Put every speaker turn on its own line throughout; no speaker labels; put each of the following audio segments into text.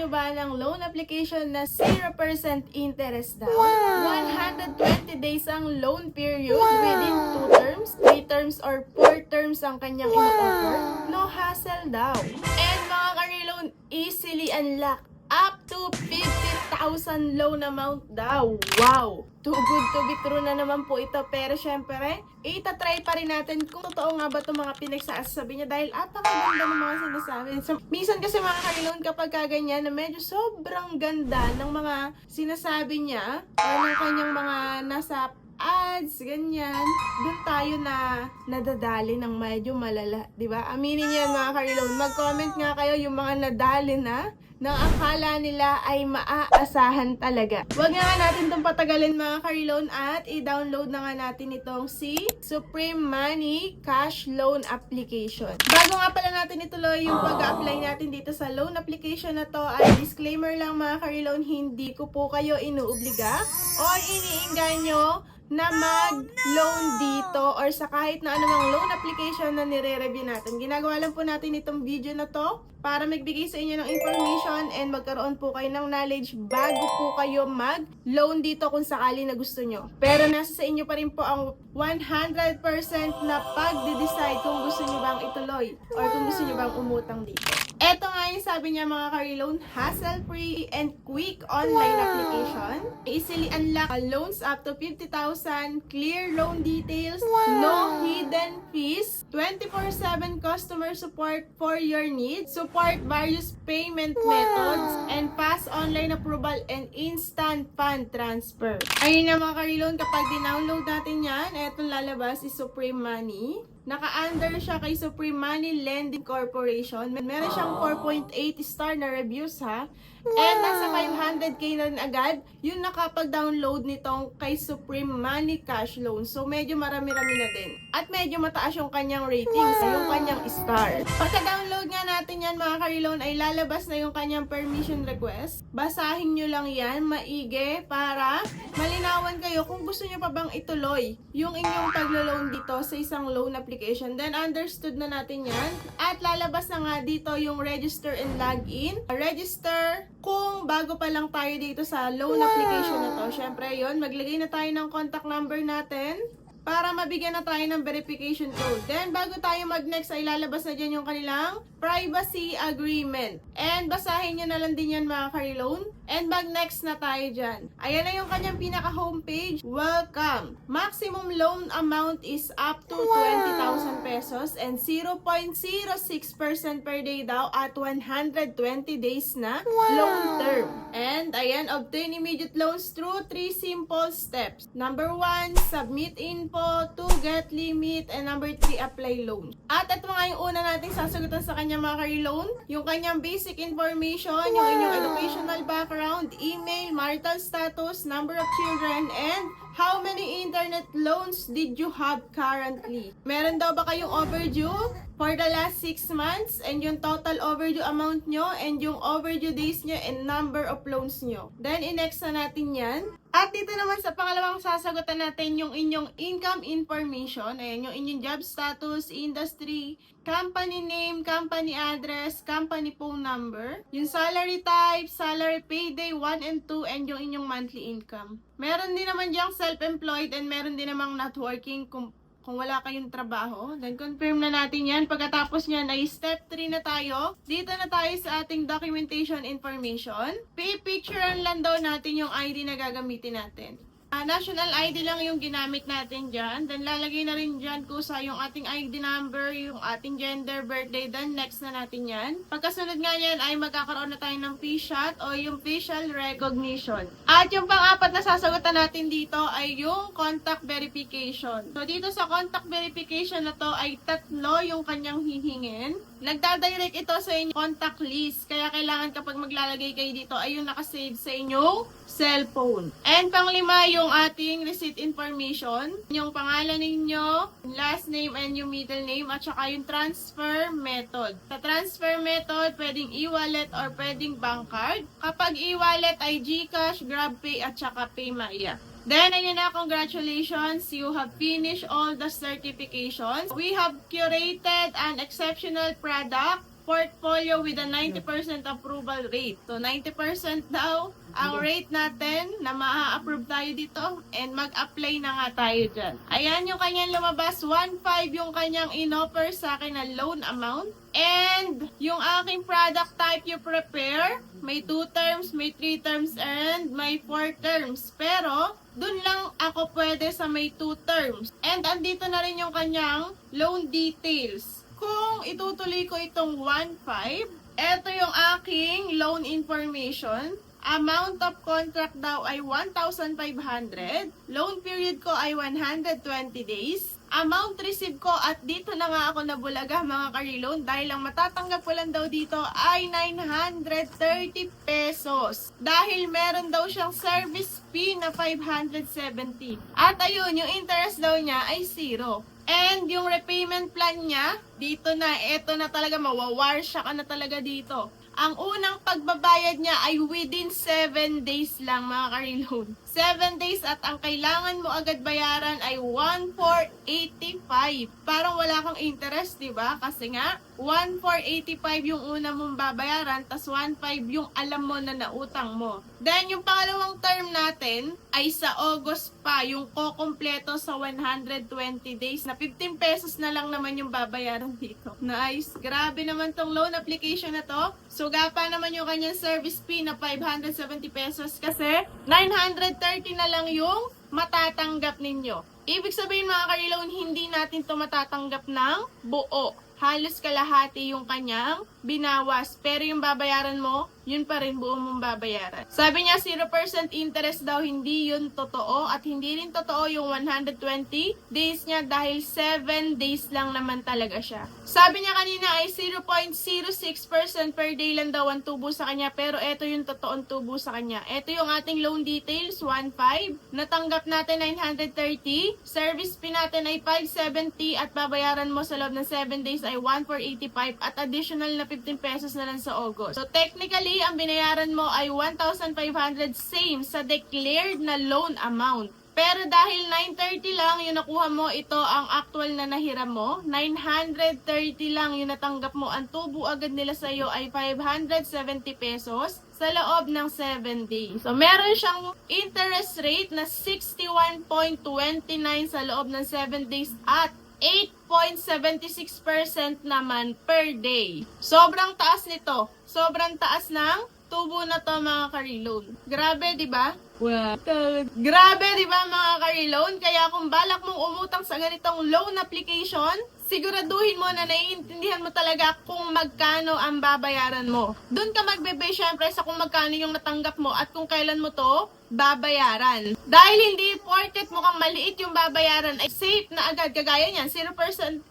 nyo ba ng loan application na 0% interest daw? 120 days ang loan period within 2 terms, 3 terms, or 4 terms ang kanyang ino-offer. No hassle daw. And mga ka-reloan, easily unlock up to 50,000 loan amount daw. Wow! Too good to be true na naman po ito. Pero syempre, itatry pa rin natin kung totoo nga ba itong mga pinagsasabi niya dahil apakaganda ng mga sinasabi. So, minsan kasi mga ka-reloan kapag kaganyan na medyo sobrang ganda ng mga sinasabi niya o ng kanyang mga nasa ads, ganyan, doon tayo na nadadali ng medyo malala, di ba? Aminin niyo yan mga ka-reloan. Mag-comment nga kayo yung mga nadali na akala nila ay maaasahan talaga. Huwag nga natin itong patagalin mga ka-reloan at i-download na nga natin itong si Supreme Money Cash Loan Application. Bago nga pala natin ituloy yung pag-apply natin dito sa loan application na to, ay disclaimer lang mga ka-reloan, hindi ko po kayo inuobliga o iniinganyo na mag-loan dito or sa kahit na anumang loan application na nire-review natin. Ginagawa lang po natin itong video na to para magbigay sa inyo ng information and magkaroon po kayo ng knowledge bago po kayo mag-loan dito kung sakali na gusto nyo. Pero nasa sa inyo pa rin po ang 100% na pag-decide kung gusto nyo bang ituloy or kung gusto nyo bang umutang dito. Eto nga yung sabi niya mga ka-reloan, hassle-free and quick online application. Easily unlock loans up to 50,000, clear loan details, no hidden fees, 24/7 customer support for your needs, support various payment methods, and fast online approval and instant fund transfer. Ayun na mga ka-reloan, kapag dinownload natin yan, etong lalabas is Supreme Money. Naka-under siya kay Supreme Money Lending Corporation. Meron siyang 4.8 star na reviews ha. And nasa 500k na rin agad yung nakapag-download nitong kay Supreme Money Cash Loan. So medyo marami-rami na din. At medyo mataas yung kanyang ratings, yung kanyang star. Pagka-download nga natin yan mga ka-reloan ay lalabas na yung kanyang permission request. Basahin nyo lang yan, maigi, para malinawan kayo kung gusto nyo pa bang ituloy yung inyong paglo-loan dito sa isang loan application. Then understood na natin yan. At lalabas na nga dito yung register and login. Register kung bago pa lang tayo dito sa loan application na to. Syempre yun, maglagay na tayo ng contact number natin para mabigyan na tayo ng verification code. Then, bago tayo mag-next, ay lalabas na dyan yung kanilang privacy agreement. And, basahin nyo na lang din yan mga ka-reloan. And, mag-next na tayo dyan. Ayan na yung kanyang pinaka-homepage. Welcome! Maximum loan amount is up to 20,000 pesos and 0.06% per day daw at 120 days na loan term. And, ayan, obtain immediate loans through 3 simple steps. Number 1, submit info. 2, get limit, and number 3, apply loan. At ito nga yung una nating sasagutan sa kanya mga ka-reloan, yung kanyang basic information, yung inyong educational background, email, marital status, number of children, and how many internet loans did you have currently? Meron daw ba kayong overdue for the last 6 months, and yung total overdue amount nyo, and yung overdue days nyo, and number of loans nyo. Then, i-next na natin yan. At dito naman sa pangalawang sasagutan natin yung inyong income information. Ayan, yung inyong job status, industry, company name, company address, company phone number, yung salary type, salary payday 1 and 2, and yung inyong monthly income. Meron din naman diyang self-employed and meron din namang not working kung wala kayong trabaho. Then, confirm na natin yan. Pagkatapos nyan ay step 3 na tayo. Dito na tayo sa ating documentation information. Picturean lang daw natin yung ID na gagamitin natin. National ID lang yung ginamit natin dyan. Then, lalagay na rin dyan kusa yung ating ID number, yung ating gender, birthday. Then, next na natin yan. Pagkasunod nga yan ay magkakaroon na tayo ng face shot o yung facial recognition. At yung pang-apat na sasagutan natin dito ay yung contact verification. So, dito sa contact verification na to ay 3 yung kanyang hihingin. Nagdadirect ito sa inyong contact list. Kaya kailangan kapag maglalagay kayo dito ay yung nakasave sa inyong cellphone. And pang-5 yung ating receipt information, yung pangalan ninyo, last name and yung middle name, at saka yung transfer method. Sa transfer method, pwedeng e-wallet or pwedeng bank card. Kapag e-wallet ay GCash, GrabPay at saka PayMaya. Then, ayun na, congratulations. You have finished all the certifications. We have curated an exceptional product portfolio with a 90% approval rate. So 90% daw ang rate natin na ma-approve tayo dito and mag-apply na nga tayo dyan. Ayan yung kanyang lumabas, 1.5 yung kanyang in-offer sa akin na loan amount. And yung aking product type you prepare, may 2 terms, may 3 terms, and may 4 terms. Pero, dun lang ako pwede sa may 2 terms. And andito na rin yung kanyang loan details. Kung itutuloy ko itong 1.5, eto yung aking loan information. Amount of contract daw ay 1,500. Loan period ko ay 120 days. Amount receive ko at dito na nga ako nabulaga mga ka-reloan dahil ang matatanggap ko lang daw dito ay 930 pesos. Dahil meron daw siyang service fee na 570. At ayun, yung interest daw niya ay 0. And yung repayment plan niya, dito na, eto na talaga, mawawire siya ka na talaga dito. Ang unang pagbabayad niya ay within 7 days lang mga ka-reloan. 7 days at ang kailangan mo agad bayaran ay 1,485. Parang wala kang interest, di ba? Kasi nga, 1,485 yung una mong babayaran, tas 1,500 yung alam mo na nautang mo. Then, yung pangalawang term natin ay sa August pa, yung kukumpleto sa 120 days na 15 pesos na lang naman yung babayaran dito. Nice. Grabe naman tong loan application na to. Sugapa naman yung kanyang service fee na 570 pesos kasi 930 na lang yung matatanggap ninyo. Ibig sabihin mga ka-reloan, hindi natin to matatanggap ng buo. Halos kalahati yung kanyang binawas. Pero yung babayaran mo, yun pa rin buo mong babayaran. Sabi niya 0% interest daw, hindi yun totoo. At hindi rin totoo yung 120 days niya dahil 7 days lang naman talaga siya. Sabi niya kanina ay 0.06% per day lang daw ang tubo sa kanya. Pero eto yung totoong tubo sa kanya. Eto yung ating loan details, 1.5. Natanggap natin 930. Service fee natin ay 570 at babayaran mo sa loob ng 7 days ay 1,485 at additional na 15 pesos na lang sa August. So technically, ang binayaran mo ay 1,500 same sa declared na loan amount. Pero dahil 930 lang yung nakuha mo, ito ang actual na nahiram mo. 930 lang yung natanggap mo. Ang tubo agad nila sa iyo ay 570 pesos sa loob ng 7 days. So meron siyang interest rate na 61.29 sa loob ng 7 days at 8.76% naman per day. Sobrang taas nito. Sobrang taas ng tubo na to mga ka-reloan. Grabe, di ba? Grabe, di ba mga ka-reloan? Kaya kung balak mong umutang sa ganitong loan application, siguraduhin mo na naiintindihan mo talaga kung magkano ang babayaran mo. Doon ka magbe-base syempre sa kung magkano yung natanggap mo at kung kailan mo to babayaran. Dahil hindi porket mukhang maliit yung babayaran ay safe na agad. Kagaya niyan, 0%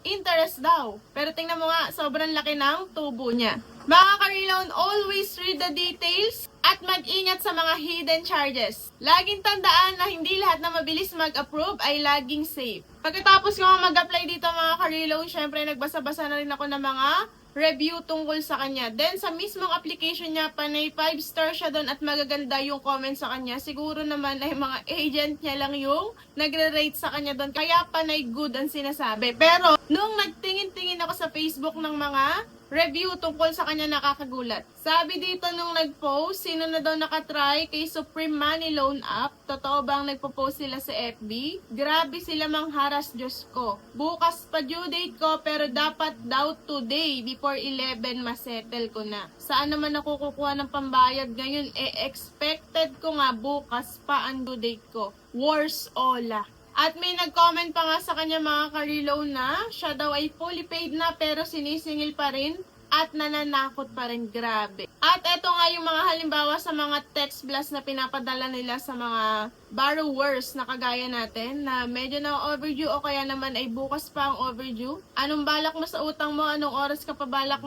interest daw. Pero tingnan mo nga, sobrang laki ng tubo niya. Mga ka-reloan, always read the details at mag-ingat sa mga hidden charges. Laging tandaan na hindi lahat na mabilis mag-approve ay laging safe. Pagkatapos ko mag-apply dito mga ka-reloan, syempre nagbasa-basa na rin ako ng mga review tungkol sa kanya. Then, sa mismong application niya, panay 5-star siya doon at magaganda yung comment sa kanya. Siguro naman ay mga agent niya lang yung nagre-rate sa kanya doon. Kaya panay good ang sinasabi. Pero, nung nagtingin-tingin ako sa Facebook ng mga review tungkol sa kanya, nakakagulat. Sabi dito nung nag-post, sino na daw nakatry kay Supreme Money Loan App? Totoo bang nagpo-post sila sa FB? Grabe sila mangharas, Diyos ko. Bukas pa due date ko pero dapat daw today before 11 masettle ko na. Saan naman ako kukuha ng pambayad ngayon? Expected ko nga bukas pa ang due date ko. Worse ola. At may nag-comment pa nga sa kanya mga ka-reloan na siya daw ay fully paid na pero sinisingil pa rin at nananakot pa rin. Grabe. At eto nga yung mga halimbawa sa mga text blast na pinapadala nila sa mga borrowers na kagaya natin na medyo na overdue o kaya naman ay bukas pa ang overdue. Anong balak mo sa utang mo? Anong oras ka pa balak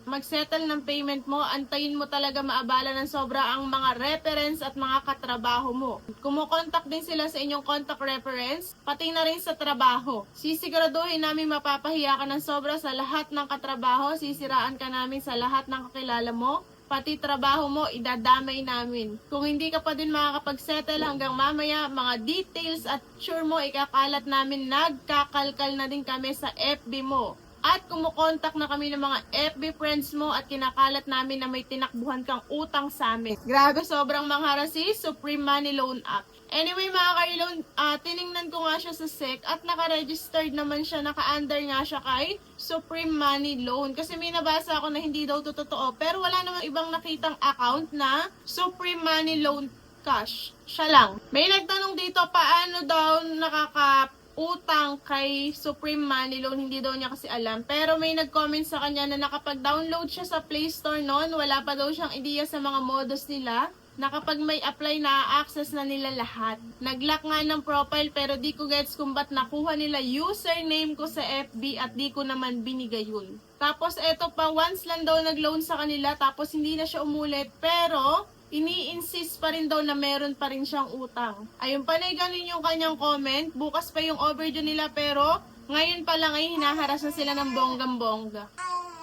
mag-settle ng payment mo? Antayin mo talaga maabala ng sobra ang mga reference at mga katrabaho mo. Kumukontak din sila sa inyong contact reference, pati na rin sa trabaho. Sisiguraduhin namin mapapahiya ka ng sobra sa lahat ng katrabaho, sisiraan ka namin sa lahat ng kakilala mo, pati trabaho mo, idadamay namin. Kung hindi ka pa din makakapag-settle hanggang mamaya, mga details at sure mo, ikakalat namin, nagkakalkal na din kami sa FB mo. at kumukontak na kami ng mga FB friends mo at kinakalat namin na may tinakbuhan kang utang sa amin. Grabe, sobrang manghara si Supreme Money Loan App. Anyway mga ka-reloan, tiningnan ko nga siya sa SEC at naka-registered naman siya, naka-under nga siya kay Supreme Money Loan. Kasi may nabasa ako na hindi daw to totoo, pero wala namang ibang nakitang account na Supreme Money Loan Cash. Siya lang. May nagtanong dito paano daw utang kay Supreme Money Loan, hindi daw niya kasi alam. Pero may nag-comment sa kanya na nakapag-download siya sa Play Store noon, wala pa daw siyang ideya sa mga modus nila, na kapag may apply na access na nila lahat. Nag-lock nga ng profile pero di ko gets kung ba't nakuha nila username ko sa FB at di ko naman binigay yun. Tapos eto pa, once lang daw nag-loan sa kanila tapos hindi na siya umulit pero ini-insist pa rin daw na meron pa rin siyang utang. Ayun pa na ganun yung kanyang comment. Bukas pa yung overdue nila pero ngayon pa lang ay hinaharas na sila ng bonggang-bongga.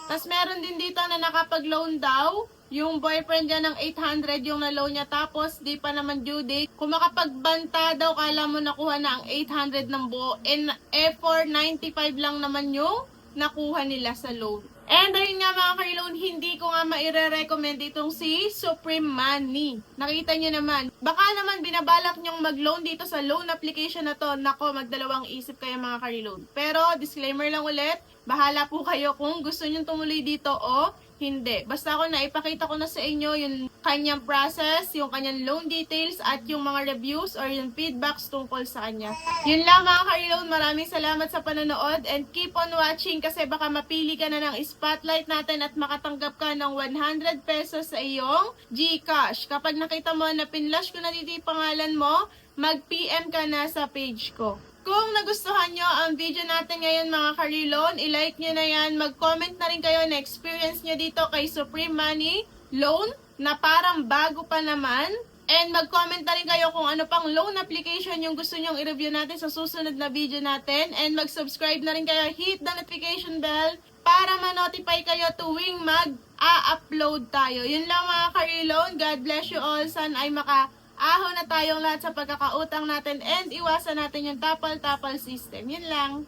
Tapos meron din dito na nakapag-loan daw. Yung boyfriend niya ng 800 yung na-loan niya tapos di pa naman due date. Kung makapagbanta daw, kala mo nakuha na ang 800 ng buo. And F495 lang naman yung nakuha nila sa loan. And ayun nga mga ka-reloan, hindi ko nga maire-recommend itong si Supreme Money. Nakita nyo naman. Baka naman binabalak nyong mag-loan dito sa loan application na to. Nako, magdalawang isip kayo mga ka-reloan. Pero disclaimer lang ulit, bahala po kayo kung gusto nyong tumuloy dito o hindi. Basta ako na ipakita ko na sa inyo yung kanyang process, yung kanyang loan details, at yung mga reviews or yung feedbacks tungkol sa kanya. Yun lang mga ka-reloan. Maraming salamat sa panonood and keep on watching kasi baka mapili ka na ng spotlight natin at makatanggap ka ng 100 pesos sa iyong GCash. Kapag nakita mo na pinlash ko na dito yung pangalan mo, mag-PM ka na sa page ko. Kung nagustuhan nyo ang video natin ngayon mga ka-reloan, i-like nyo na yan. Mag-comment na rin kayo na experience nyo dito kay Supreme Money Loan na parang bago pa naman. And mag-comment na rin kayo kung ano pang loan application yung gusto nyong i-review natin sa susunod na video natin. And mag-subscribe na rin kayo, hit the notification bell para ma-notify kayo tuwing mag-a-upload tayo. Yun lang mga ka-reloan. God bless you all. Sana ay ahon na tayong lahat sa pagkakautang natin and iwasan natin yung tapal-tapal system. Yun lang.